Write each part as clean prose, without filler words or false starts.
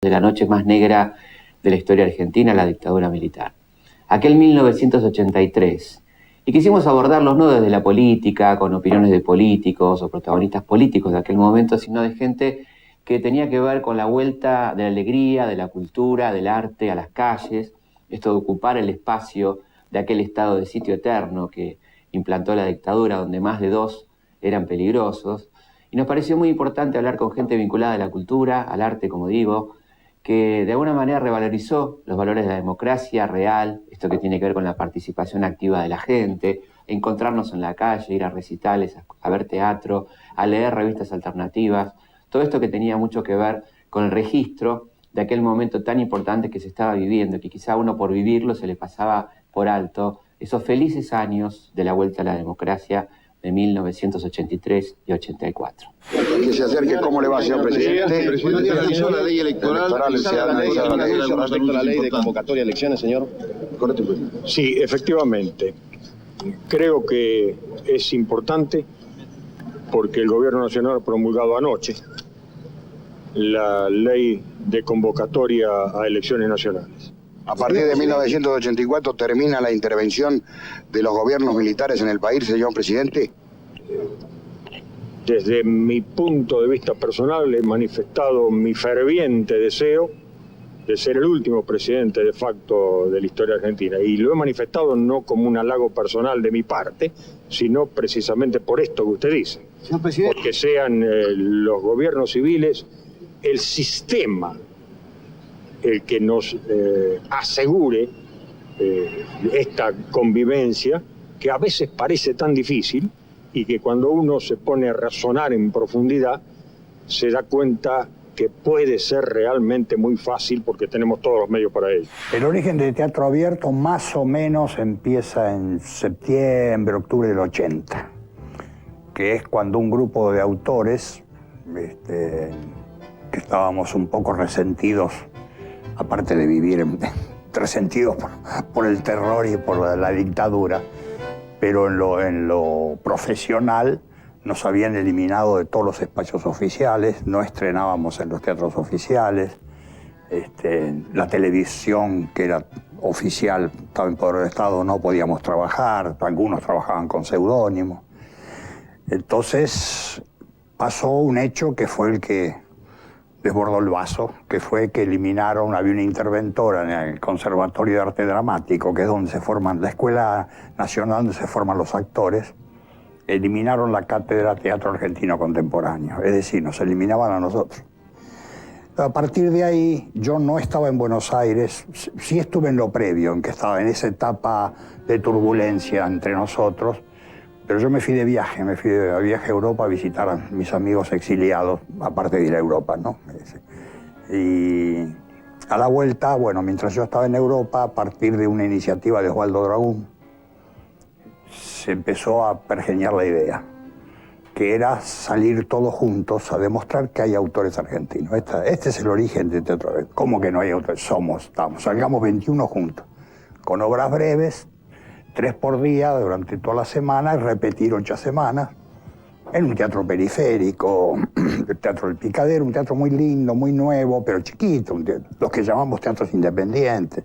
de la noche más negra de la historia argentina, la dictadura militar. Aquel 1983. Y quisimos abordarlos no desde la política, con opiniones de políticos o protagonistas políticos de aquel momento, sino de gente que tenía que ver con la vuelta de la alegría, de la cultura, del arte a las calles, esto de ocupar el espacio de aquel estado de sitio eterno que implantó la dictadura, donde más de dos eran peligrosos. Y nos pareció muy importante hablar con gente vinculada a la cultura, al arte, como digo, que de alguna manera revalorizó los valores de la democracia real, esto que tiene que ver con la participación activa de la gente, encontrarnos en la calle, ir a recitales, a ver teatro, a leer revistas alternativas, todo esto que tenía mucho que ver con el registro de aquel momento tan importante que se estaba viviendo, que quizá uno por vivirlo se le pasaba por alto, esos felices años de la vuelta a la democracia de 1983 y 84. Que se acerque, ¿cómo le va, señor presidente? Presidente, analizó la ley electoral. Se ha analizado la ley respecto a la ley de convocatoria de elecciones, señor. Sí, efectivamente. Creo que es importante porque el Gobierno Nacional ha promulgado anoche la ley de convocatoria a elecciones nacionales. A partir de 1984 termina la intervención de los gobiernos militares en el país, señor presidente. Desde mi punto de vista personal he manifestado mi ferviente deseo de ser el último presidente de facto de la historia argentina. Y lo he manifestado no como un halago personal de mi parte, sino precisamente por esto que usted dice. Señor presidente. Porque sean los gobiernos civiles, el sistema, el que nos asegure esta convivencia, que a veces parece tan difícil y que cuando uno se pone a razonar en profundidad, se da cuenta que puede ser realmente muy fácil porque tenemos todos los medios para ello. El origen de Teatro Abierto más o menos empieza en septiembre, octubre del 80, que es cuando un grupo de autores, que estábamos un poco resentidos, aparte de vivir resentidos por el terror y por la dictadura, pero en lo profesional nos habían eliminado de todos los espacios oficiales, no estrenábamos en los teatros oficiales, la televisión que era oficial estaba en poder del Estado, no podíamos trabajar, algunos trabajaban con seudónimo. Entonces pasó un hecho que fue el que desbordó el vaso, que fue que eliminaron, había una interventora en el Conservatorio de Arte Dramático, que es donde se forman, la Escuela Nacional donde se forman los actores, eliminaron la cátedra Teatro Argentino Contemporáneo, es decir, nos eliminaban a nosotros. A partir de ahí, yo no estaba en Buenos Aires, sí estuve en lo previo, en que estaba en esa etapa de turbulencia entre nosotros, pero yo me fui de viaje a Europa a visitar a mis amigos exiliados, aparte de ir a Europa, ¿no? Y a la vuelta, bueno, mientras yo estaba en Europa, a partir de una iniciativa de Osvaldo Dragún, se empezó a pergeñar la idea, que era salir todos juntos a demostrar que hay autores argentinos. Este es el origen de Teatro Abierto. ¿Cómo que no hay autores? Salgamos 21 juntos, con obras breves, 3 por día durante toda la semana, y repetir 8 semanas, en un teatro periférico, el Teatro del Picadero, un teatro muy lindo, muy nuevo, pero chiquito, los que llamamos teatros independientes,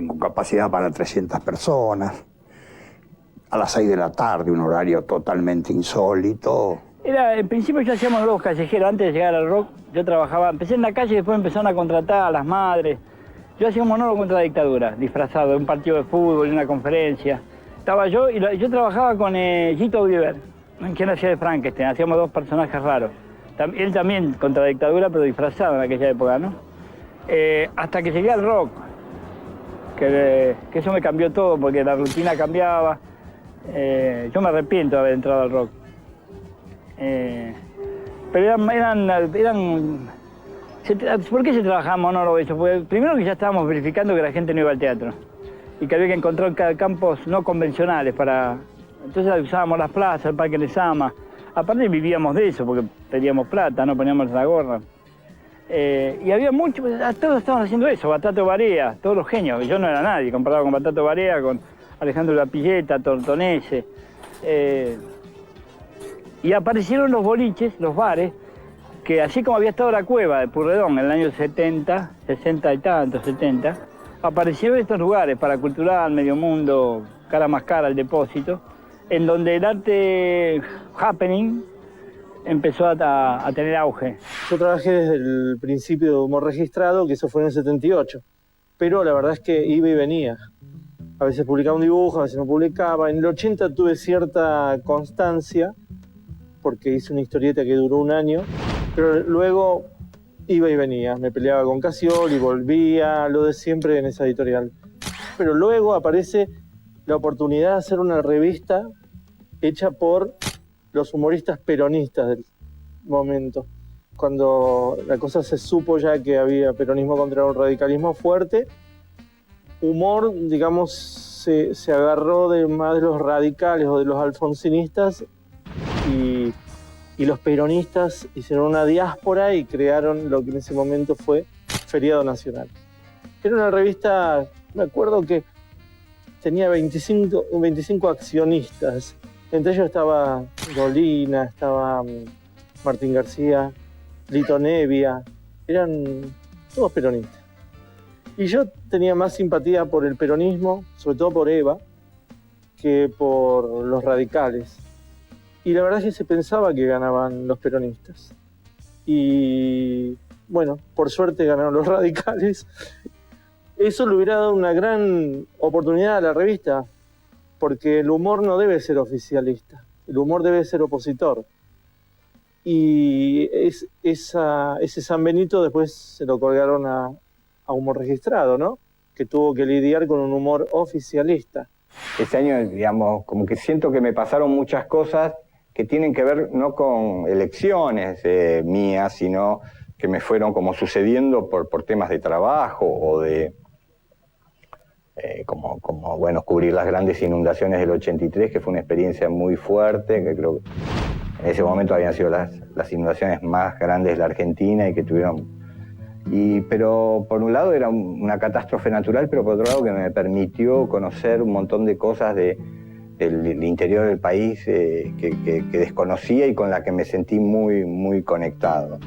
con capacidad para 300 personas, a las 6 de la tarde, un horario totalmente insólito. En principio ya hacíamos rock callejero, antes de llegar al rock yo trabajaba, empecé en la calle y después empezaron a contratar a las madres. Yo hacía un monólogo contra la dictadura, disfrazado de un partido de fútbol, en una conferencia. Estaba yo y yo trabajaba con Gito Oliver, quien hacía de Frankenstein, hacíamos 2 personajes raros. Él también contra la dictadura, pero disfrazado en aquella época, ¿no? Hasta que llegué al rock, que eso me cambió todo, porque la rutina cambiaba. Yo me arrepiento de haber entrado al rock. Pero ¿por qué se trabajaba monólogo eso? Porque primero que ya estábamos verificando que la gente no iba al teatro y que había que encontrar campos no convencionales para... Entonces usábamos las plazas, el Parque Lezama. Aparte vivíamos de eso porque pedíamos plata, no poníamos la gorra. Y había mucho... Todos estaban haciendo eso, Batato Barea, todos los genios. Yo no era nadie comparado con Batato Barea, con Alejandro Lapilleta, Tortonese. Y aparecieron los boliches, los bares, que así como había estado la cueva de Purredón en el año 70, 60 y tanto, 70, aparecieron estos lugares para Cultural, Medio Mundo, Cara Más Cara, el Depósito, en donde el arte happening empezó a tener auge. Yo trabajé desde el principio de Humor Registrado, que eso fue en el 78, pero la verdad es que iba y venía. A veces publicaba un dibujo, a veces no publicaba. En el 80 tuve cierta constancia, porque hice una historieta que duró un año, pero luego iba y venía. Me peleaba con Casioli, volvía, lo de siempre en esa editorial. Pero luego aparece la oportunidad de hacer una revista hecha por los humoristas peronistas del momento. Cuando la cosa se supo ya que había peronismo contra un radicalismo fuerte, Humor, digamos, se agarró más de los radicales o de los alfonsinistas y los peronistas hicieron una diáspora y crearon lo que en ese momento fue Feriado Nacional. Era una revista, me acuerdo que tenía 25 accionistas. Entre ellos estaba Dolina, estaba Martín García, Lito Nevia, eran todos peronistas. Y yo tenía más simpatía por el peronismo, sobre todo por Eva, que por los radicales. Y la verdad es que se pensaba que ganaban los peronistas. Y bueno, por suerte ganaron los radicales. Eso le hubiera dado una gran oportunidad a la revista, porque el humor no debe ser oficialista, el humor debe ser opositor. Y ese San Benito después se lo colgaron a Humor Registrado, ¿no? Que tuvo que lidiar con un humor oficialista. Ese año, digamos, como que siento que me pasaron muchas cosas que tienen que ver no con elecciones mías, sino que me fueron como sucediendo por temas de trabajo o de como bueno, cubrir las grandes inundaciones del 83, que fue una experiencia muy fuerte, que creo que en ese momento habían sido las inundaciones más grandes de la Argentina y que tuvieron... pero por un lado era una catástrofe natural, pero por otro lado que me permitió conocer un montón de cosas del interior del país que desconocía y con la que me sentí muy, muy conectado.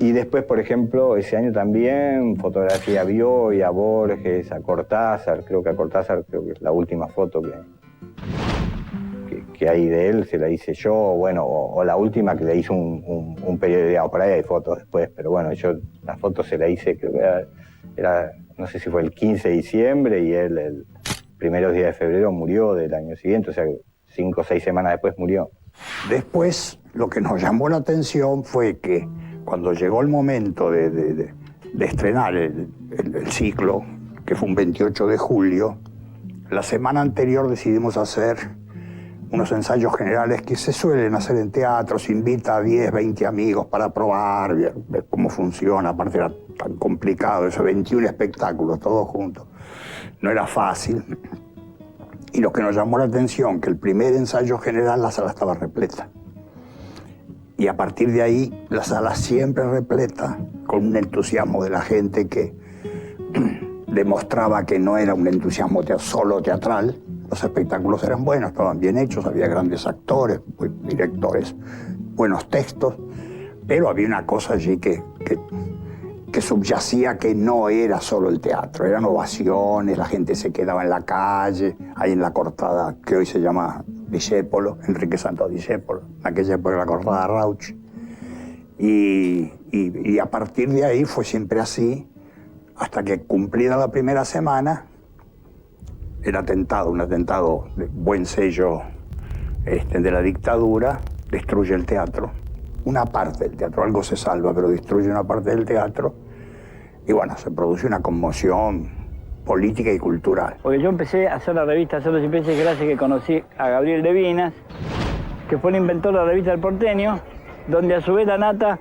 Y después, por ejemplo, ese año también fotografía a Bioy, a Borges, a Cortázar. Creo que es la última foto que hay de él, se la hice yo, bueno, o la última que le hizo un periodista, por ahí hay fotos después, pero bueno, yo la foto se la hice, creo que era no sé si fue el 15 de diciembre y él el primeros días de febrero murió del año siguiente, o sea, 5 o 6 semanas después murió. Después, lo que nos llamó la atención fue que cuando llegó el momento de estrenar el ciclo, que fue un 28 de julio, la semana anterior decidimos hacer unos ensayos generales que se suelen hacer en teatro, se invita a 10, 20 amigos para probar, ver cómo funciona, aparte era tan complicado, esos 21 espectáculos, todos juntos. No era fácil. Y lo que nos llamó la atención, que el primer ensayo general la sala estaba repleta. Y a partir de ahí, la sala siempre repleta, con un entusiasmo de la gente que demostraba que no era un entusiasmo solo teatral. Los espectáculos eran buenos, estaban bien hechos, había grandes actores, directores, buenos textos, pero había una cosa allí que subyacía que no era solo el teatro, eran ovaciones, la gente se quedaba en la calle, ahí en la cortada que hoy se llama Discépolo, Enrique Santos Discépolo, en aquella época la cortada Rauch. Y a partir de ahí fue siempre así, hasta que cumplida la primera semana, un atentado de buen sello de la dictadura, destruye el teatro, una parte del teatro, algo se salva, pero destruye una parte del teatro, y bueno, se produce una conmoción política y cultural. Porque yo empecé a hacer la revista Solo y Peces gracias que conocí a Gabriel Levinas, que fue el inventor de la revista El Porteño, donde a su vez la Nata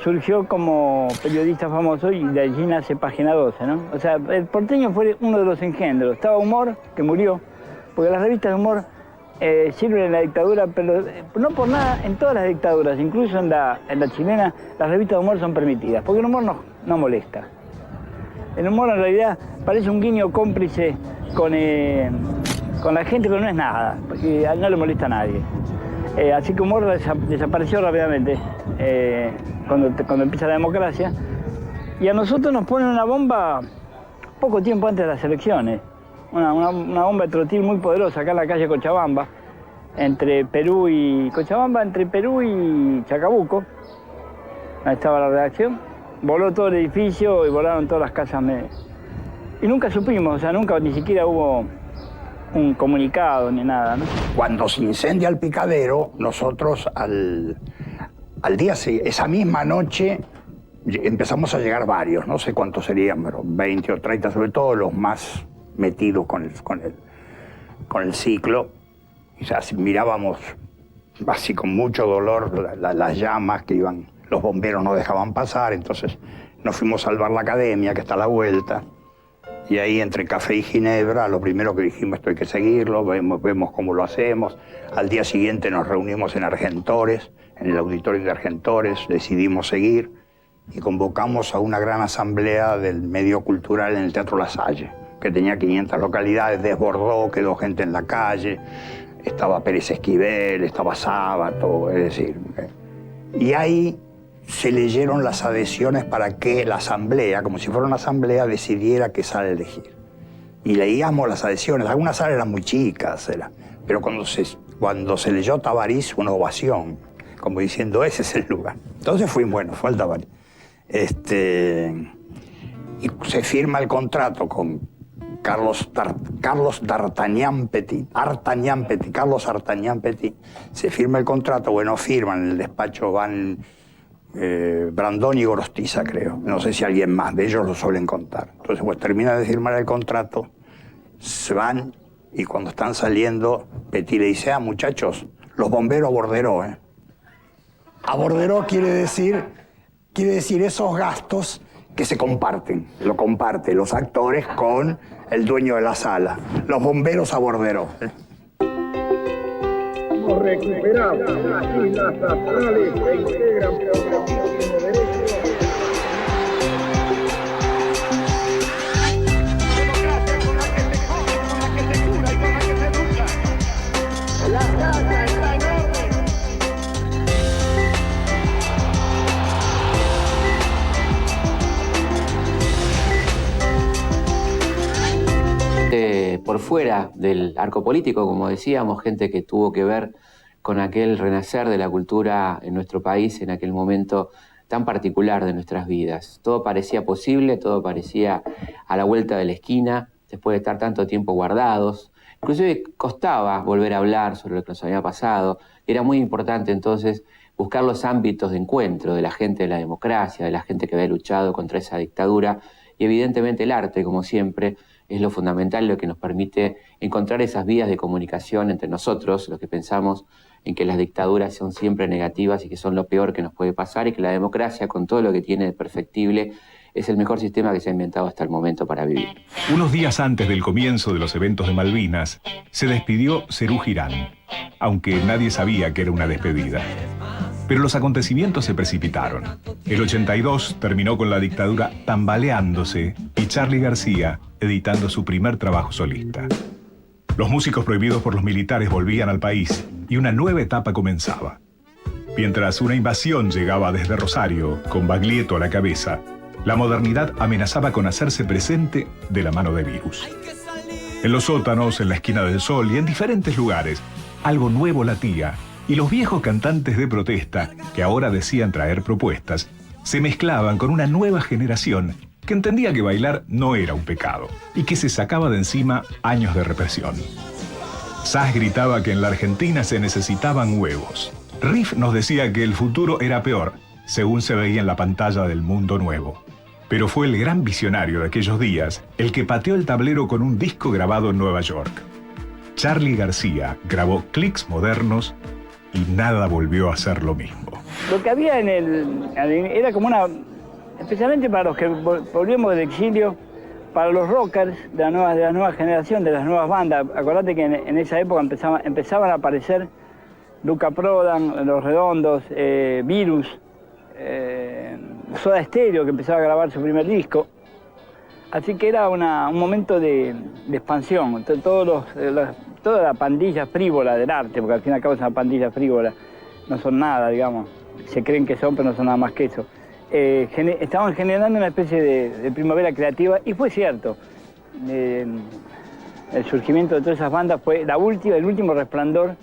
surgió como periodista famoso y de allí nace Página 12, ¿no? O sea, El Porteño fue uno de los engendros. Estaba Humor, que murió, porque las revistas de humor sirven en la dictadura, pero no por nada, en todas las dictaduras, incluso en la chilena, las revistas de humor son permitidas, porque el humor no molesta. El humor en realidad parece un guiño cómplice con la gente, pero no es nada, porque no le molesta a nadie. Así que humor desapareció rápidamente cuando empieza la democracia. Y a nosotros nos ponen una bomba poco tiempo antes de las elecciones. Una bomba de trotil muy poderosa acá en la calle Cochabamba, entre Perú y Chacabuco. Ahí estaba la redacción. Voló todo el edificio y volaron todas las casas. Y nunca supimos, o sea, nunca ni siquiera hubo un comunicado ni nada, ¿no? Cuando se incendia el Picadero, nosotros al día, esa misma noche, empezamos a llegar varios, no sé cuántos serían, pero 20 o 30, sobre todo los más metidos con el ciclo. O sea, mirábamos así con mucho dolor las llamas que iban, los bomberos no dejaban pasar, entonces nos fuimos a salvar la academia, que está a la vuelta. Y ahí, entre café y ginebra, lo primero que dijimos, esto hay que seguirlo, vemos cómo lo hacemos. Al día siguiente nos reunimos en Argentores, en el auditorio de Argentores, decidimos seguir y convocamos a una gran asamblea del medio cultural en el Teatro La Salle, que tenía 500 localidades, desbordó, quedó gente en la calle, estaba Pérez Esquivel, estaba Sábato, es decir. Y ahí se leyeron las adhesiones para que la asamblea, como si fuera una asamblea, decidiera qué sala elegir. Y leíamos las adhesiones, algunas salas eran muy chicas, pero cuando se leyó Tabarís, una ovación, como diciendo, ese es el lugar. Entonces fue al Tabarís. Y se firma el contrato con Carlos Artagnan Petit, se firma el contrato, bueno, firman, en el despacho van Brandón y Gorostiza, creo, no sé si alguien más, de ellos lo suelen contar. Entonces, pues termina de firmar el contrato, se van y cuando están saliendo, Petit le dice, muchachos, los bomberos a Borderó, A Borderó quiere decir esos gastos que se comparten, lo comparten los actores con el dueño de la sala, los bomberos a Borderó. Hemos recuperado las islas astrales que integran progresismo derecho. Democracia con la que se come, con la que se cura y con la que se educa. La casa está en orden. Por fuera del arco político, como decíamos, gente que tuvo que ver con aquel renacer de la cultura en nuestro país en aquel momento tan particular de nuestras vidas. Todo parecía posible, todo parecía a la vuelta de la esquina, después de estar tanto tiempo guardados. Inclusive costaba volver a hablar sobre lo que nos había pasado. Era muy importante entonces buscar los ámbitos de encuentro de la gente de la democracia, de la gente que había luchado contra esa dictadura, y evidentemente el arte, como siempre, es lo fundamental, lo que nos permite encontrar esas vías de comunicación entre nosotros, los que pensamos en que las dictaduras son siempre negativas y que son lo peor que nos puede pasar, y que la democracia, con todo lo que tiene de perfectible, es el mejor sistema que se ha inventado hasta el momento para vivir. Unos días antes del comienzo de los eventos de Malvinas, se despidió Serú Girán, aunque nadie sabía que era una despedida. Pero los acontecimientos se precipitaron. El 82 terminó con la dictadura tambaleándose y Charly García editando su primer trabajo solista. Los músicos prohibidos por los militares volvían al país y una nueva etapa comenzaba. Mientras una invasión llegaba desde Rosario, con Baglietto a la cabeza, la modernidad amenazaba con hacerse presente de la mano de Virus. En los sótanos, en la esquina del Sol y en diferentes lugares, algo nuevo latía, y los viejos cantantes de protesta, que ahora decían traer propuestas, se mezclaban con una nueva generación que entendía que bailar no era un pecado y que se sacaba de encima años de represión. Sass gritaba que en la Argentina se necesitaban huevos. Riff nos decía que el futuro era peor, según se veía en la pantalla del Mundo Nuevo. Pero fue el gran visionario de aquellos días el que pateó el tablero con un disco grabado en Nueva York. Charly García grabó clics modernos y nada volvió a ser lo mismo. Lo que había era como una, especialmente para los que volvíamos del exilio, para los rockers de la nueva generación, de las nuevas bandas. Acordate que en esa época empezaban a aparecer Luca Prodan, Los Redondos, Virus, Soda Stereo, que empezaba a grabar su primer disco. Así que era un momento de expansión. Todos toda la pandilla frívola del arte, porque al fin y al cabo es una pandilla frívola, no son nada, digamos, se creen que son, pero no son nada más que eso. Estaban generando una especie de primavera creativa, y fue cierto. El surgimiento de todas esas bandas fue el último resplandor.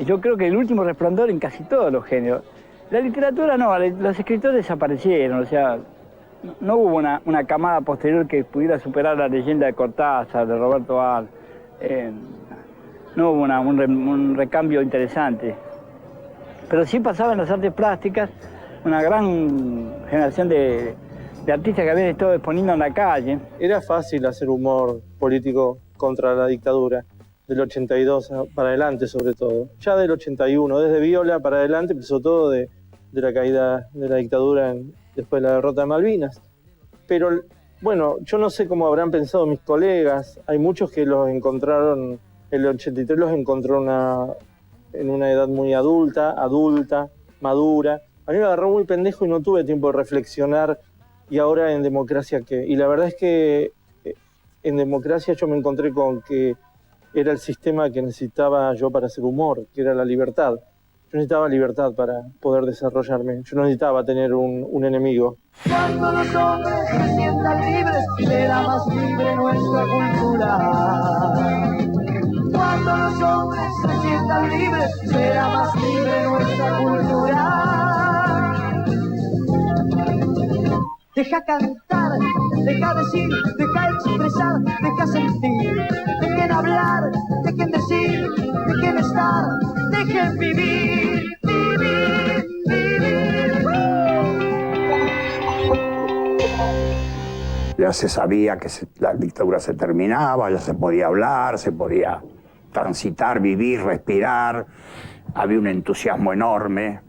Yo creo que el último resplandor en casi todos los géneros. La literatura no, los escritores desaparecieron, o sea, no hubo una camada posterior que pudiera superar la leyenda de Cortázar, de Roberto Val. No hubo un recambio interesante. Pero sí pasaba en las artes plásticas una gran generación de artistas que habían estado exponiendo en la calle. Era fácil hacer humor político contra la dictadura, del 82 para adelante sobre todo. Ya del 81, desde Viola para adelante empezó todo de la caída de la dictadura después de la derrota de Malvinas. Pero bueno, yo no sé cómo habrán pensado mis colegas, hay muchos que los encontraron, el 83 los encontró en una edad muy adulta, madura. A mí me agarró muy pendejo y no tuve tiempo de reflexionar. Y ahora en Democracia, ¿qué? Y la verdad es que en Democracia yo me encontré con que era el sistema que necesitaba yo para hacer humor, que era la libertad. Yo necesitaba libertad para poder desarrollarme. Yo no necesitaba tener un enemigo. Cuando los hombres se sientan libres, será más libre nuestra cultura. Cuando los hombres se sientan libres, será más libre nuestra cultura. Deja cantar, deja decir, deja expresar, deja sentir. Dejen hablar, dejen decir, dejen estar, dejen vivir, vivir, vivir. Ya se sabía que la dictadura se terminaba, ya se podía hablar, se podía transitar, vivir, respirar. Había un entusiasmo enorme.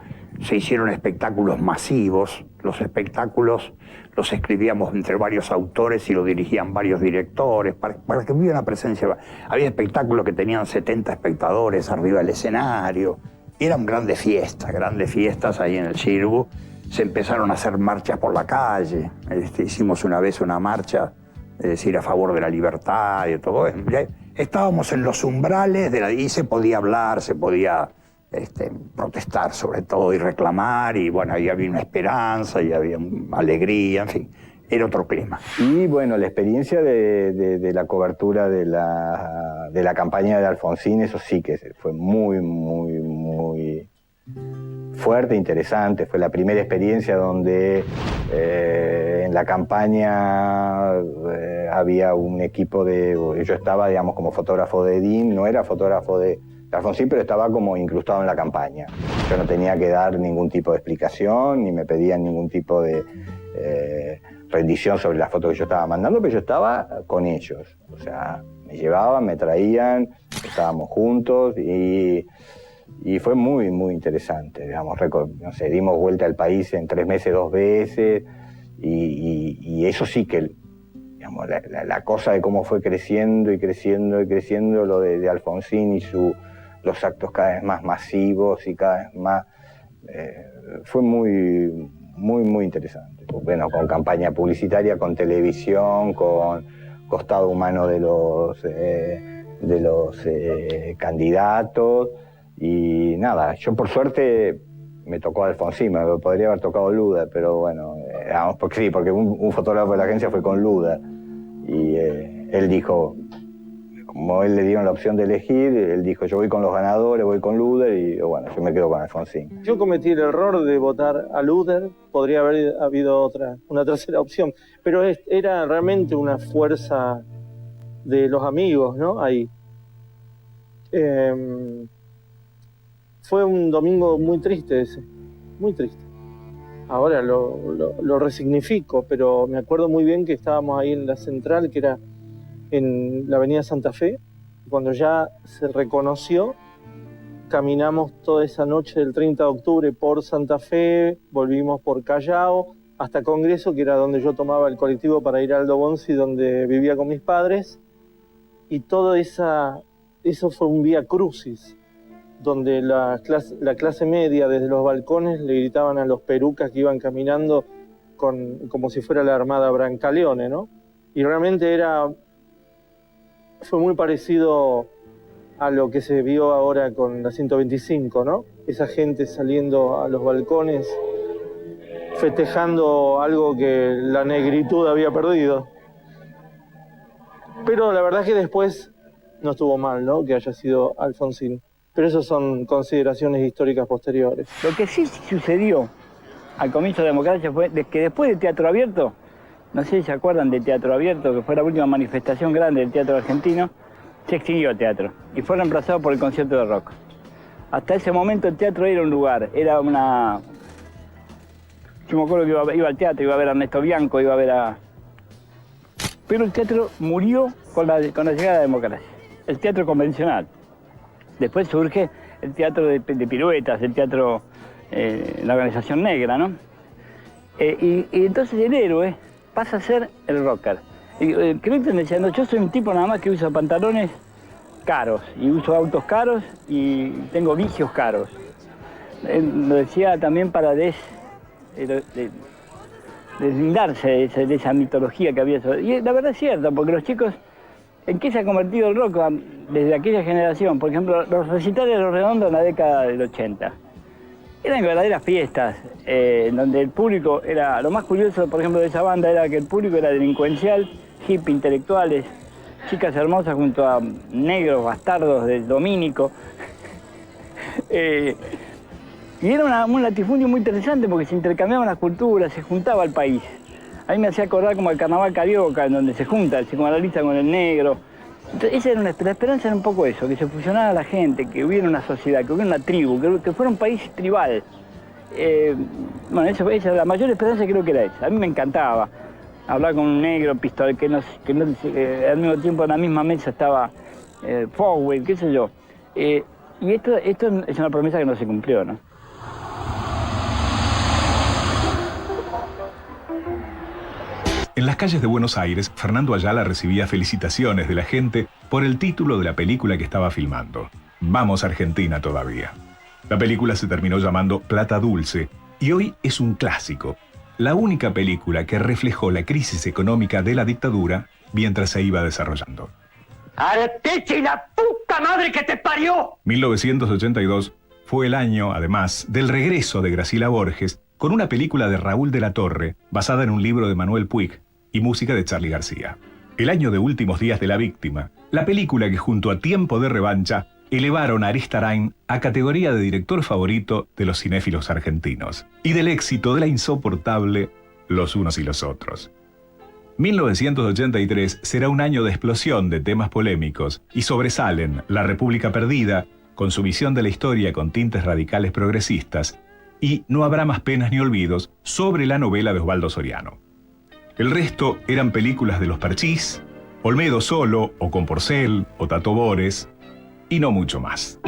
Se hicieron espectáculos masivos. Los espectáculos los escribíamos entre varios autores y los dirigían varios directores para que hubiera una presencia. Había espectáculos que tenían 70 espectadores arriba del escenario. Eran grandes fiestas ahí en el Xirgu. Se empezaron a hacer marchas por la calle. Hicimos una vez una marcha, es decir, a favor de la libertad y todo eso. Estábamos en los umbrales y se podía hablar, se podía protestar sobre todo y reclamar, y bueno, ahí había una esperanza y había alegría, en fin, era otro clima. Y bueno, la experiencia de la cobertura de la campaña de Alfonsín, eso sí que fue muy, muy, muy fuerte, interesante. Fue la primera experiencia donde en la campaña había un equipo yo estaba, digamos, como fotógrafo de DIN, no era fotógrafo de Alfonsín, pero estaba como incrustado en la campaña. Yo no tenía que dar ningún tipo de explicación, ni me pedían ningún tipo de rendición sobre la foto que yo estaba mandando, pero yo estaba con ellos. O sea, me llevaban, me traían, estábamos juntos y fue muy, muy interesante. Digamos, no sé, dimos vuelta al país en 3 meses 2 veces y eso sí que, digamos, la cosa de cómo fue creciendo y creciendo y creciendo lo de Alfonsín y los actos cada vez más masivos y cada vez más, fue muy, muy, muy interesante. Bueno, con campaña publicitaria, con televisión, con costado humano de los candidatos y nada, yo por suerte me tocó Alfonsín, me podría haber tocado Luda, pero bueno, porque sí, porque un fotógrafo de la agencia fue con Luda y él dijo, como él le dieron la opción de elegir, él dijo, yo voy con los ganadores, voy con Luder, y bueno, yo me quedo con Alfonsín. Yo cometí el error de votar a Luder, podría haber habido una tercera opción, pero era realmente una fuerza de los amigos, ¿no? Ahí. Fue un domingo muy triste ese, muy triste. Ahora lo resignifico, pero me acuerdo muy bien que estábamos ahí en la central, que era en la avenida Santa Fe. Cuando ya se reconoció, caminamos toda esa noche del 30 de octubre por Santa Fe, volvimos por Callao, hasta Congreso, que era donde yo tomaba el colectivo para ir a Aldo Bonzi, donde vivía con mis padres, y todo eso fue un vía crucis, donde la clase media desde los balcones le gritaban a los perucas que iban caminando como si fuera la Armada Brancaleone, ¿no? Y realmente fue muy parecido a lo que se vio ahora con la 125, ¿no? Esa gente saliendo a los balcones, festejando algo que la negritud había perdido. Pero la verdad es que después no estuvo mal, ¿no?, que haya sido Alfonsín. Pero eso son consideraciones históricas posteriores. Lo que sí sucedió al comienzo de la democracia fue que después del Teatro Abierto, no sé si se acuerdan del Teatro Abierto, que fue la última manifestación grande del teatro argentino, se extinguió el teatro y fue reemplazado por el concierto de rock. Hasta ese momento el teatro era un lugar, era una... Yo me acuerdo que iba al teatro, iba a ver a Ernesto Bianco, iba a ver a... Pero el teatro murió con la llegada de la democracia, el teatro convencional. Después surge el teatro de piruetas, el teatro, la organización negra, ¿no? Y entonces el héroe pasa a ser el rocker. Clinton decía, no, yo soy un tipo nada más que usa pantalones caros, y uso autos caros, y tengo vicios caros. Lo decía también para deslindarse de esa mitología que había. Y la verdad es cierta, porque los chicos, ¿en qué se ha convertido el rock desde aquella generación? Por ejemplo, los recitales de Los Redondos en la década del 80. Eran verdaderas fiestas, donde el público era... Lo más curioso, por ejemplo, de esa banda era que el público era delincuencial, hippie, intelectuales, chicas hermosas junto a negros bastardos del Domínico. Y era un latifundio muy interesante porque se intercambiaban las culturas, se juntaba el país. A mí me hacía acordar como el carnaval carioca, en donde se junta el psicoanalista con el negro. Entonces, la esperanza era un poco eso, que se fusionara la gente, que hubiera una sociedad, que hubiera una tribu, que fuera un país tribal. Bueno, esa, la mayor esperanza creo que era esa. A mí me encantaba hablar con un negro, pistola, que al mismo tiempo en la misma mesa estaba Forward, qué sé yo. Y esto es una promesa que no se cumplió, ¿no? En las calles de Buenos Aires, Fernando Ayala recibía felicitaciones de la gente por el título de la película que estaba filmando. Vamos Argentina todavía. La película se terminó llamando Plata Dulce y hoy es un clásico. La única película que reflejó la crisis económica de la dictadura mientras se iba desarrollando. ¡Arteche y la puta madre que te parió! 1982 fue el año, además, del regreso de Graciela Borges con una película de Raúl de la Torre basada en un libro de Manuel Puig y música de Charly García. El año de Últimos días de la víctima, la película que junto a Tiempo de revancha elevaron a Aristarain a categoría de director favorito de los cinéfilos argentinos y del éxito de la insoportable Los unos y los otros. 1983 será un año de explosión de temas polémicos y sobresalen La República Perdida, con su visión de la historia con tintes radicales progresistas, y No habrá más penas ni olvidos, sobre la novela de Osvaldo Soriano. El resto eran películas de los Parchís, Olmedo solo, o con Porcel, o Tato Bores, y no mucho más.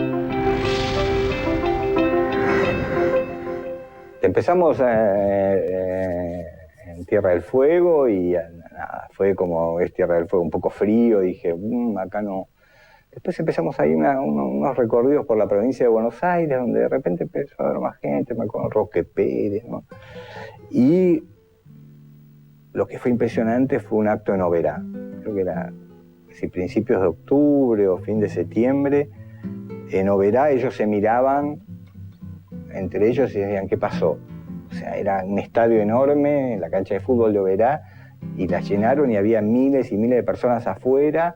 Empezamos en Tierra del Fuego y nada, fue como es Tierra del Fuego un poco frío, dije, acá no. Después empezamos ahí unos recorridos por la provincia de Buenos Aires, donde de repente empezó a haber más gente, me acuerdo Roque Pérez, ¿no? Y lo que fue impresionante fue un acto en Oberá. Creo que era principios de octubre o fin de septiembre. En Oberá ellos se miraban entre ellos y decían, ¿qué pasó? O sea, era un estadio enorme, la cancha de fútbol de Oberá, y la llenaron y había miles y miles de personas afuera.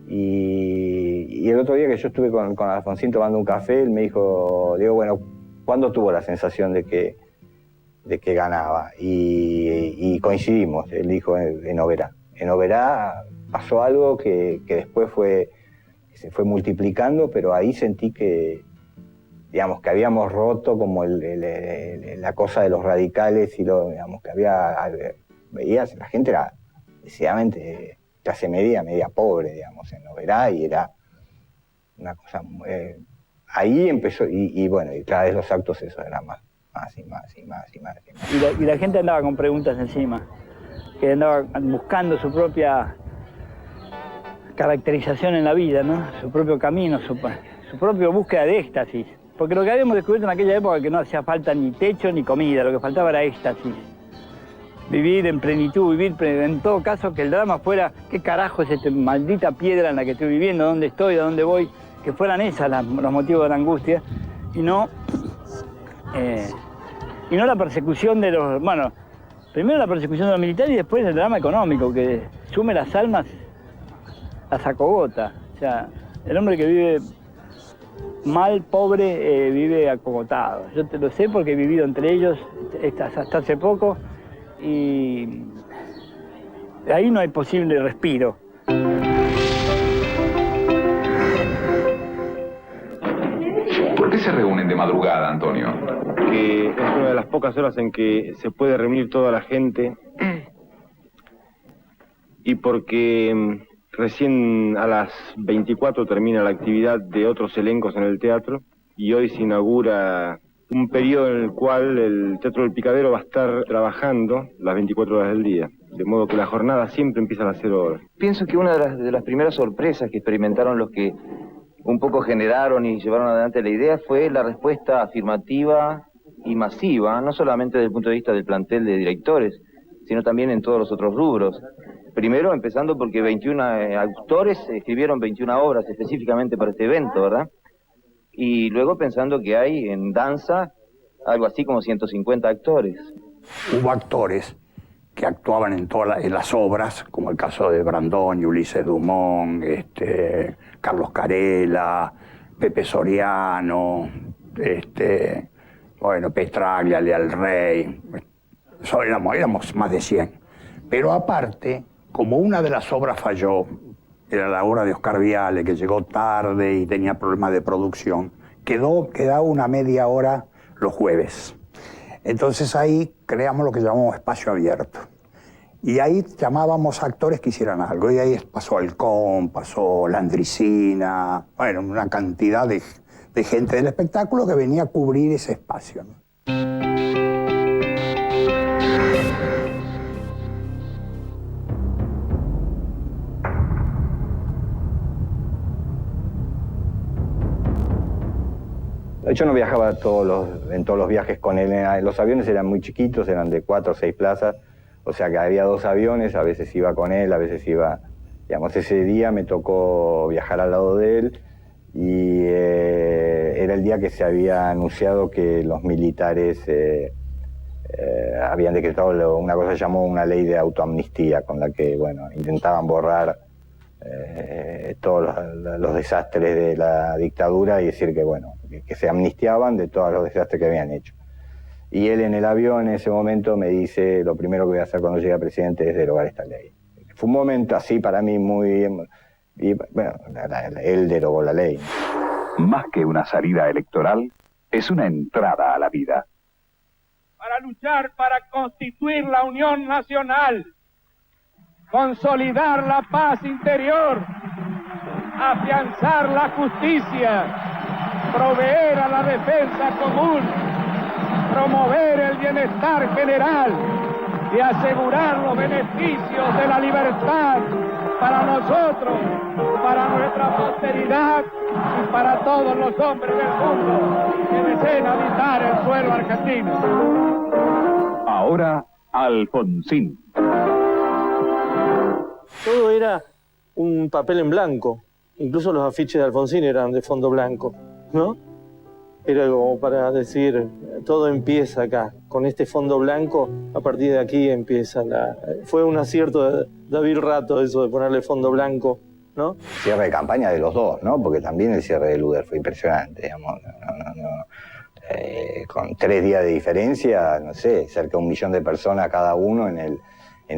Y el otro día que yo estuve con Alfonsín tomando un café, él me dijo, digo, bueno, ¿cuándo tuvo la sensación de que ganaba? Y coincidimos, él dijo en Oberá. En Oberá pasó algo que después se fue multiplicando, pero ahí sentí que, digamos, que habíamos roto como la cosa de los radicales y digamos, que veías, la gente era decididamente clase media pobre, digamos, en Oberá, y era una cosa... ahí empezó, y bueno, y cada vez los actos eso era más y más. Y la gente andaba con preguntas encima, que andaba buscando su propia caracterización en la vida, ¿no? Su propio camino, su propia búsqueda de éxtasis. Porque lo que habíamos descubierto en aquella época es que no hacía falta ni techo ni comida, lo que faltaba era éxtasis. Vivir en plenitud, en todo caso que el drama fuera, ¿qué carajo es esta maldita piedra en la que estoy viviendo? ¿Dónde estoy? ¿A dónde voy? que fueran esas los motivos de la angustia y no la persecución de los... Bueno, primero la persecución de los militares y después el drama económico, que sume las almas a sacogota. O sea, el hombre que vive mal, pobre, vive acogotado. Yo te lo sé porque he vivido entre ellos hasta hace poco y de ahí no hay posible respiro. ¿Por qué se reúnen de madrugada, Antonio? Que es una de las pocas horas en que se puede reunir toda la gente y porque recién a las 24 termina la actividad de otros elencos en el teatro y hoy se inaugura un periodo en el cual el Teatro del Picadero va a estar trabajando las 24 horas del día, de modo que la jornada siempre empieza a las 0 horas. Pienso que una de las primeras sorpresas que experimentaron los que un poco generaron y llevaron adelante la idea fue la respuesta afirmativa y masiva, no solamente desde el punto de vista del plantel de directores, sino también en todos los otros rubros. Primero, empezando porque 21 autores escribieron 21 obras específicamente para este evento, ¿verdad? Y luego pensando que hay en danza algo así como 150 actores. Hubo actores que actuaban en las obras, como el caso de Brandoni, Ulises Dumont, Carlos Carella, Pepe Soriano, Petraglia, Leal Rey. Éramos más de 100. Pero aparte, como una de las obras falló, era la obra de Oscar Viale, que llegó tarde y tenía problemas de producción, quedaba una media hora los jueves. Entonces ahí creamos lo que llamamos espacio abierto. Y ahí llamábamos a actores que hicieran algo. Y ahí pasó Halcón, pasó Landricina, bueno, una cantidad de gente del espectáculo que venía a cubrir ese espacio, ¿no? Yo no viajaba en todos los viajes con él. Los aviones eran muy chiquitos, eran de 4 o 6 plazas. O sea que había 2 aviones, a veces iba con él, a veces iba... Digamos, ese día me tocó viajar al lado de él y era el día que se había anunciado que los militares habían decretado una cosa que llamó una ley de autoamnistía, con la que, bueno, intentaban borrar todos los desastres de la dictadura y decir que, bueno, que se amnistiaban de todos los desastres que habían hecho. Y él en el avión en ese momento me dice, lo primero que voy a hacer cuando llegue a presidente es derogar esta ley. Fue un momento así para mí muy... Y bueno, él derogó la ley. Más que una salida electoral, es una entrada a la vida. Para luchar para constituir la unión nacional, consolidar la paz interior, afianzar la justicia, proveer a la defensa común, promover el bienestar general y asegurar los beneficios de la libertad para nosotros, para nuestra posteridad y para todos los hombres del mundo que deseen habitar el suelo argentino. Ahora, Alfonsín. Todo era un papel en blanco. Incluso los afiches de Alfonsín eran de fondo blanco, ¿no? Era como para decir, todo empieza acá, con este fondo blanco, a partir de aquí empieza la... Fue un acierto de David Rato eso de ponerle fondo blanco, ¿no? Cierre de campaña de los dos, ¿no? Porque también el cierre de Luder fue impresionante, digamos. Con 3 días de diferencia, no sé, cerca de 1 millón de personas cada uno en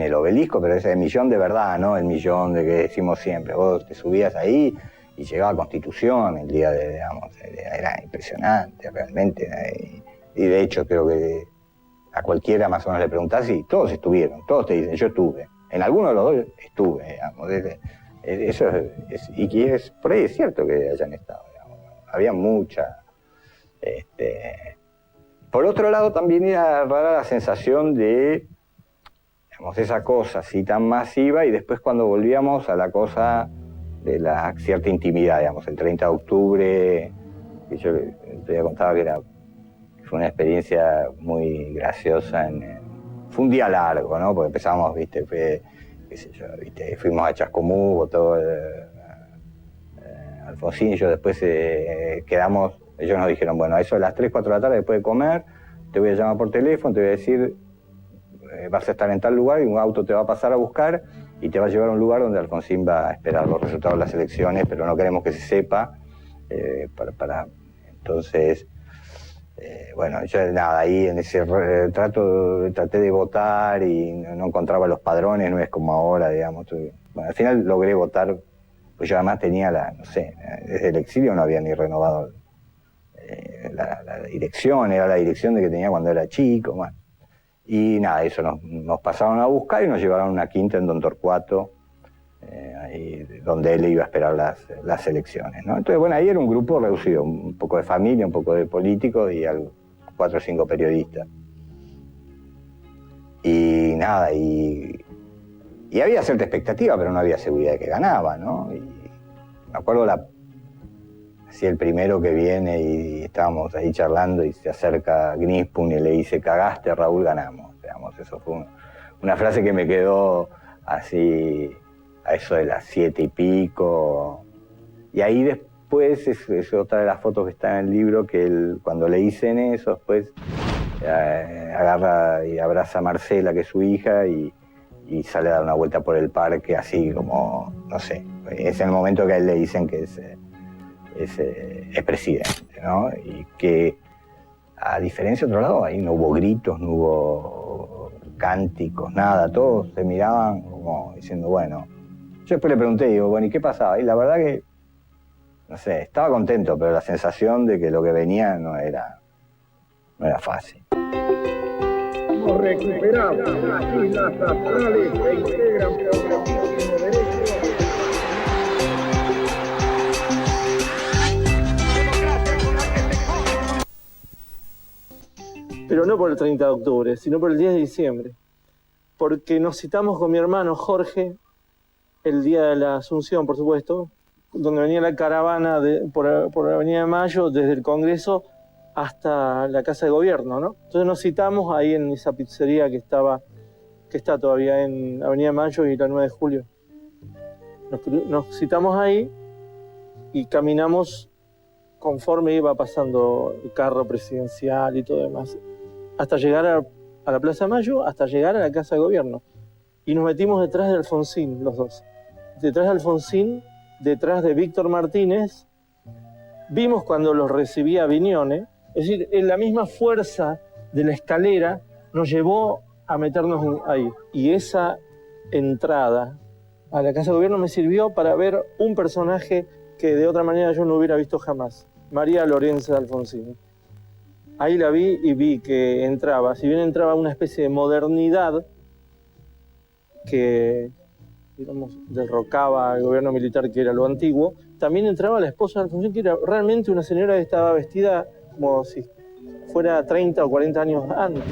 el obelisco, pero ese millón de verdad, ¿no? El millón de que decimos siempre. Vos te subías ahí y llegaba a Constitución el día de, digamos, era impresionante realmente. Y de hecho creo que a cualquiera más o menos le preguntás y todos estuvieron, todos te dicen, yo estuve. En alguno de los dos estuve, digamos. Eso es, por ahí es cierto que hayan estado, digamos. Había mucha... Por otro lado también era rara la sensación de, digamos, esa cosa así tan masiva y después cuando volvíamos a la cosa de la cierta intimidad, digamos, el 30 de octubre, que yo te había contado que fue una experiencia muy graciosa. Fue un día largo, ¿no? Porque empezamos, qué sé yo, fuimos a Chascomús, votó Alfonsín y yo después quedamos, ellos nos dijeron, bueno, a eso de las 3, 4 de la tarde después de comer, te voy a llamar por teléfono, te voy a decir, vas a estar en tal lugar y un auto te va a pasar a buscar y te va a llevar a un lugar donde Alfonsín va a esperar los resultados de las elecciones, pero no queremos que se sepa. Entonces, bueno, yo nada, ahí en ese traté de votar y no encontraba los padrones, no es como ahora, digamos. Bueno, al final logré votar, pues yo además tenía desde el exilio no había ni renovado la dirección, era la dirección de que tenía cuando era chico, bueno. Y nada, eso nos pasaron a buscar y nos llevaron a una quinta en Don Torcuato, ahí, donde él iba a esperar las elecciones, ¿no? Entonces, bueno, ahí era un grupo reducido, un poco de familia, un poco de políticos y 4 o 5 periodistas. Y nada, y había cierta expectativa, pero no había seguridad de que ganaba, ¿no? Y me acuerdo así el primero que viene y estábamos ahí charlando y se acerca Gnispun y le dice, cagaste, Raúl, ganamos. Digamos, eso fue una frase que me quedó así a eso de las 7 y pico. Y ahí después, es otra de las fotos que está en el libro, que él, cuando le dicen eso, después agarra y abraza a Marcela, que es su hija, y sale a dar una vuelta por el parque, así como, no sé, es el momento que a él le dicen que es presidente, ¿no? Y que, a diferencia de otro lado, ahí no hubo gritos, no hubo cánticos, nada, todos se miraban como diciendo, bueno. Yo después le pregunté, digo, bueno, ¿y qué pasaba? Y la verdad que, no sé, estaba contento, pero la sensación de que lo que venía no era fácil. Hemos recuperado las islas astrales que integran progresismo derecho. Pero no por el 30 de octubre, sino por el 10 de diciembre. Porque nos citamos con mi hermano Jorge el día de la Asunción, por supuesto, donde venía la caravana por la Avenida de Mayo, desde el Congreso hasta la Casa de Gobierno, ¿no? Entonces nos citamos ahí en esa pizzería que está todavía en Avenida de Mayo y la 9 de Julio. Nos citamos ahí y caminamos conforme iba pasando el carro presidencial y todo demás, hasta llegar a la Plaza de Mayo, hasta llegar a la Casa de Gobierno. Y nos metimos detrás de Alfonsín, los dos. Detrás de Alfonsín, detrás de Víctor Martínez. Vimos cuando los recibía Viñone, es decir, en la misma fuerza de la escalera nos llevó a meternos ahí. Y esa entrada a la Casa de Gobierno me sirvió para ver un personaje que de otra manera yo no hubiera visto jamás, María Lorenza de Alfonsín. Ahí la vi y vi que entraba, si bien entraba una especie de modernidad que, digamos, derrocaba al gobierno militar, que era lo antiguo, también entraba la esposa de Alfonsín, que era realmente una señora que estaba vestida como si fuera 30 o 40 años antes.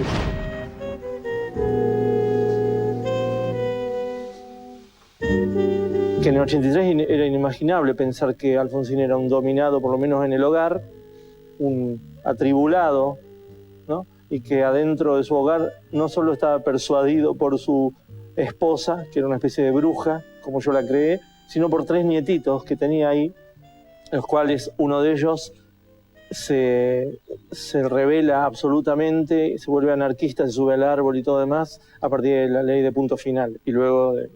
Que en el 83 era inimaginable pensar que Alfonsín era un dominado, por lo menos en el hogar, un atribulado, ¿no? Y que adentro de su hogar no solo estaba persuadido por su esposa, que era una especie de bruja, como yo la creé, sino por 3 nietitos que tenía ahí, los cuales uno de ellos se rebela absolutamente, se vuelve anarquista, se sube al árbol y todo demás, a partir de la ley de punto final, y luego de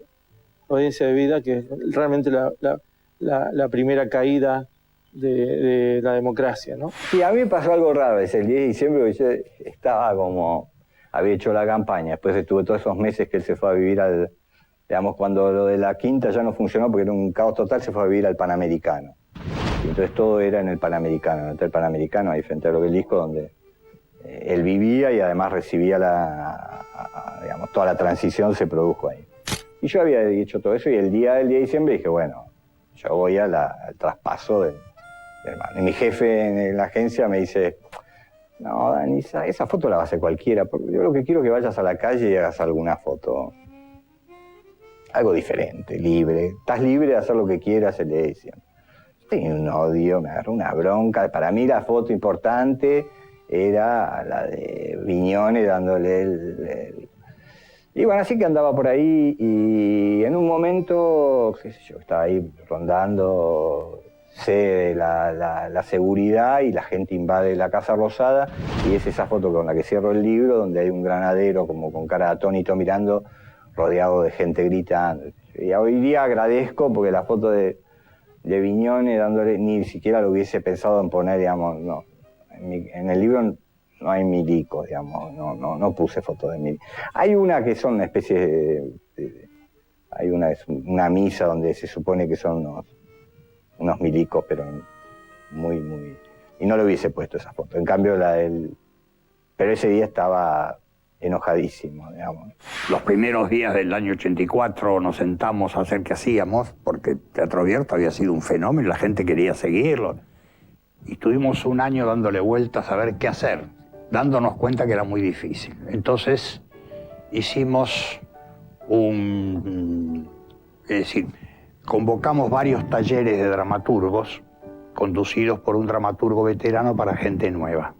obediencia de vida, que es realmente la primera caída de la democracia, ¿no? Sí, a mí me pasó algo raro, es el 10 de diciembre, porque yo estaba había hecho la campaña, después estuve todos esos meses que él se fue a vivir digamos, cuando lo de la quinta ya no funcionó porque era un caos total, se fue a vivir al Panamericano. Y entonces todo era en el Panamericano, en el Hotel Panamericano, ahí frente al Obelisco, donde él vivía y además recibía digamos, toda la transición se produjo ahí. Y yo había hecho todo eso y el día del 10 de diciembre dije, bueno, yo voy al traspaso del hermano. Y mi jefe en la agencia me dice, no, Dani, esa foto la va a hacer cualquiera, porque yo lo que quiero es que vayas a la calle y hagas alguna foto. Algo diferente, libre. Estás libre de hacer lo que quieras, el 10 de diciembre. Tenía un odio, me agarró una bronca. Para mí la foto importante era la de Viñone dándole Y bueno, así que andaba por ahí y en un momento, qué sé yo, estaba ahí rondando cede la seguridad y la gente invade la Casa Rosada, y es esa foto con la que cierro el libro, donde hay un granadero como con cara de atónito mirando, rodeado de gente gritando. Y hoy día agradezco porque la foto de Viñones dándole, ni siquiera lo hubiese pensado en poner, digamos, no. En el libro no hay milicos, digamos, no puse fotos de milicos. Hay una que son una especie hay una misa donde se supone que son unos milicos, pero muy... Y no le hubiese puesto esa foto. En cambio, pero ese día estaba enojadísimo, digamos. Los primeros días del año 84 nos sentamos a hacer qué hacíamos, porque Teatro Abierto había sido un fenómeno, la gente quería seguirlo. Y estuvimos un año dándole vueltas a ver qué hacer, dándonos cuenta que era muy difícil. Entonces hicimos es decir, convocamos varios talleres de dramaturgos conducidos por un dramaturgo veterano para gente nueva,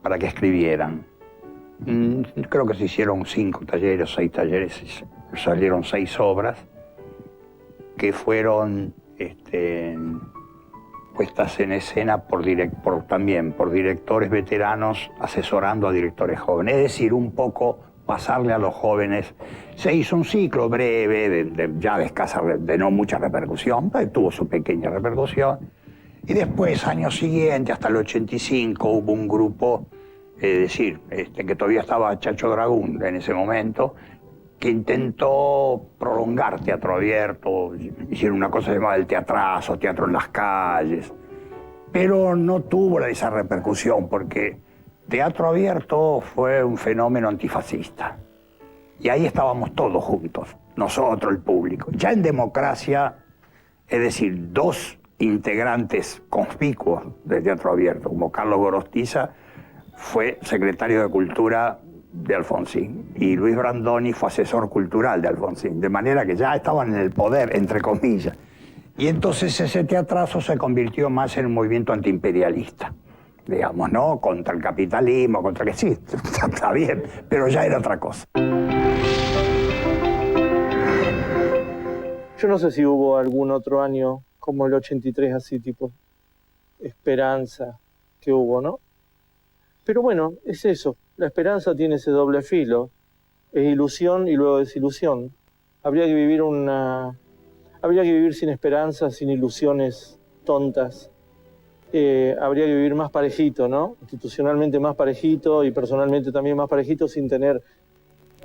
para que escribieran. Creo que se hicieron 5 talleres, 6 talleres, salieron 6 obras que fueron puestas en escena también por directores veteranos asesorando a directores jóvenes, es decir, un poco pasarle a los jóvenes. Se hizo un ciclo breve, de no mucha repercusión, pero tuvo su pequeña repercusión. Y después, años siguientes, hasta el 85, hubo un grupo, que todavía estaba Chacho Dragún en ese momento, que intentó prolongar Teatro Abierto, hicieron una cosa llamada el teatrazo, teatro en las calles, pero no tuvo esa repercusión porque Teatro Abierto fue un fenómeno antifascista. Y ahí estábamos todos juntos, nosotros, el público. Ya en Democracia, es decir, 2 integrantes conspicuos de Teatro Abierto, como Carlos Gorostiza, fue secretario de Cultura de Alfonsín, y Luis Brandoni fue asesor cultural de Alfonsín, de manera que ya estaban en el poder, entre comillas. Y entonces ese teatrazo se convirtió más en un movimiento antiimperialista, digamos, ¿no? Contra el capitalismo, contra que sí, está bien, pero ya era otra cosa. Yo no sé si hubo algún otro año como el 83, así tipo esperanza que hubo, ¿no? Pero bueno, es eso. La esperanza tiene ese doble filo. Es ilusión y luego desilusión. Habría que vivir sin esperanza, sin ilusiones tontas. Habría que vivir más parejito, ¿no? Institucionalmente más parejito y personalmente también más parejito, sin tener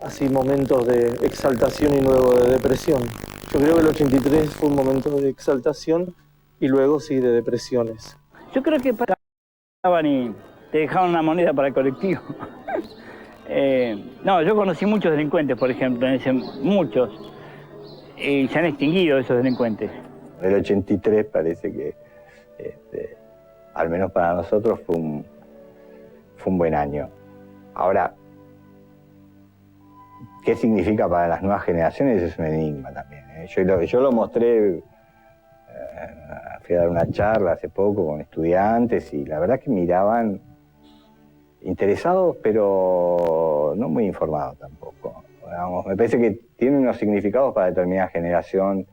así momentos de exaltación y luego de depresión. Yo creo que el 83 fue un momento de exaltación y luego sí de depresiones. Yo creo que pagaban y te dejaban una moneda para el colectivo. No, yo conocí muchos delincuentes, por ejemplo, muchos. Y se han extinguido esos delincuentes. El 83 parece que, al menos para nosotros, fue un buen año. Ahora, ¿qué significa para las nuevas generaciones? Es un enigma también. Yo lo mostré, fui a dar una charla hace poco con estudiantes y la verdad que miraban interesados, pero no muy informados tampoco. Digamos, me parece que tiene unos significados para determinada generación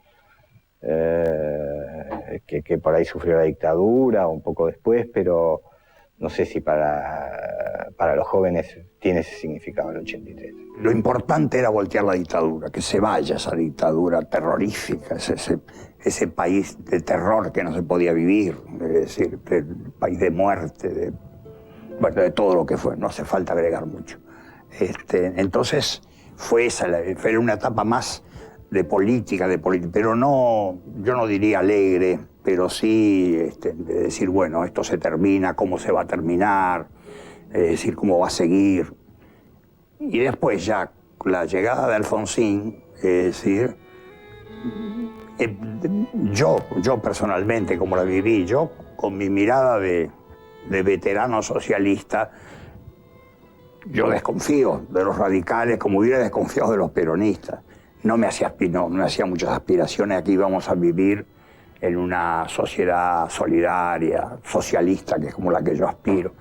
que por ahí sufrió la dictadura un poco después, pero no sé si para los jóvenes tiene ese significado el 83. Lo importante era voltear la dictadura, que se vaya esa dictadura terrorífica, ese país de terror que no se podía vivir, es decir, el país de muerte, de todo lo que fue, no hace falta agregar mucho. Entonces fue una etapa más de política, pero no, yo no diría alegre, pero sí de decir, bueno, esto se termina, cómo se va a terminar, es decir, cómo va a seguir. Y después ya, la llegada de Alfonsín, es decir, yo personalmente, como la viví, yo con mi mirada de veterano socialista, yo desconfío de los radicales como hubiera desconfiado de los peronistas. No me hacía muchas aspiraciones a que íbamos a vivir en una sociedad solidaria, socialista, que es como la que yo aspiro.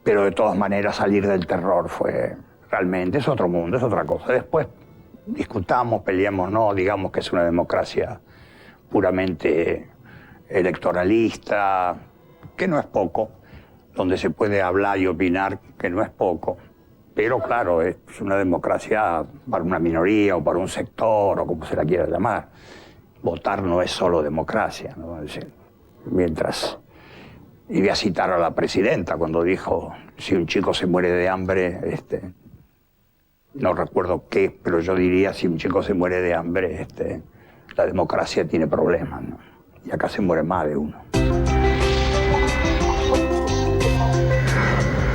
Pero de todas maneras salir del terror realmente es otro mundo, es otra cosa. Después discutamos, peleamos, no digamos que es una democracia puramente electoralista, que no es poco, donde se puede hablar y opinar, que no es poco. Pero claro, es una democracia para una minoría o para un sector o como se la quiera llamar. Votar no es solo democracia, ¿no? Es decir, mientras... Y voy a citar a la presidenta cuando dijo, si un chico se muere de hambre, no recuerdo qué, pero yo diría, si un chico se muere de hambre, la democracia tiene problemas, ¿no? Y acá se muere más de uno.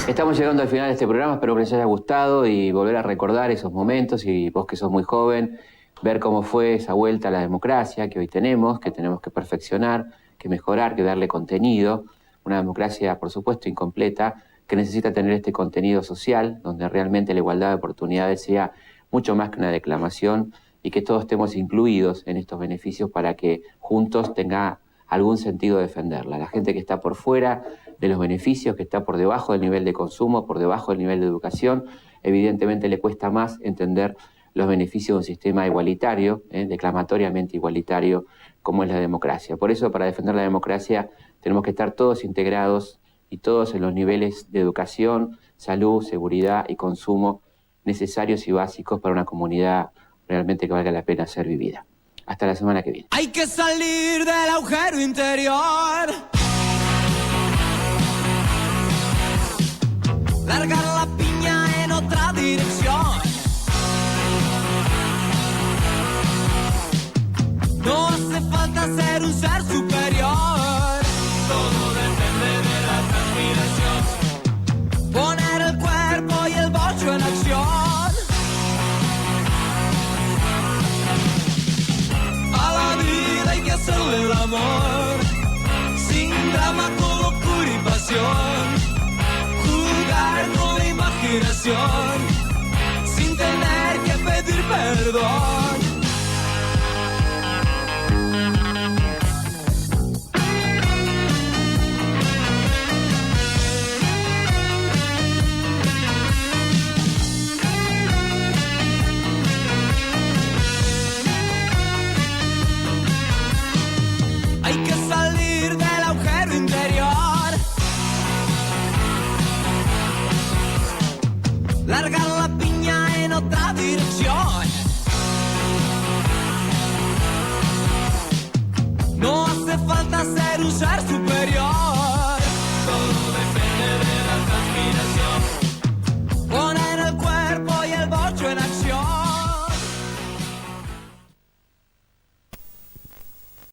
Estamos llegando al final de este programa, espero que les haya gustado y volver a recordar esos momentos y vos que sos muy joven, ver cómo fue esa vuelta a la democracia que hoy tenemos que perfeccionar, que mejorar, que darle contenido. Una democracia, por supuesto, incompleta, que necesita tener este contenido social, donde realmente la igualdad de oportunidades sea mucho más que una declamación y que todos estemos incluidos en estos beneficios para que juntos tenga algún sentido defenderla. La gente que está por fuera de los beneficios, que está por debajo del nivel de consumo, por debajo del nivel de educación, evidentemente le cuesta más entender los beneficios de un sistema igualitario, declamatoriamente igualitario, como es la democracia. Por eso, para defender la democracia, tenemos que estar todos integrados y todos en los niveles de educación, salud, seguridad y consumo necesarios y básicos para una comunidad realmente que valga la pena ser vivida. Hasta la semana que viene. Hay que salir del agujero interior, largar la piña en otra dirección. No hace falta ser un ser superior, todo depende de la transpiración. Poner el cuerpo y el bocho en acción. A la vida hay que hacerle el amor, sin drama, con locura y pasión. Jugar con la imaginación, sin tener que pedir perdón. Largar la piña en otra dirección. No hace falta ser un ser superior.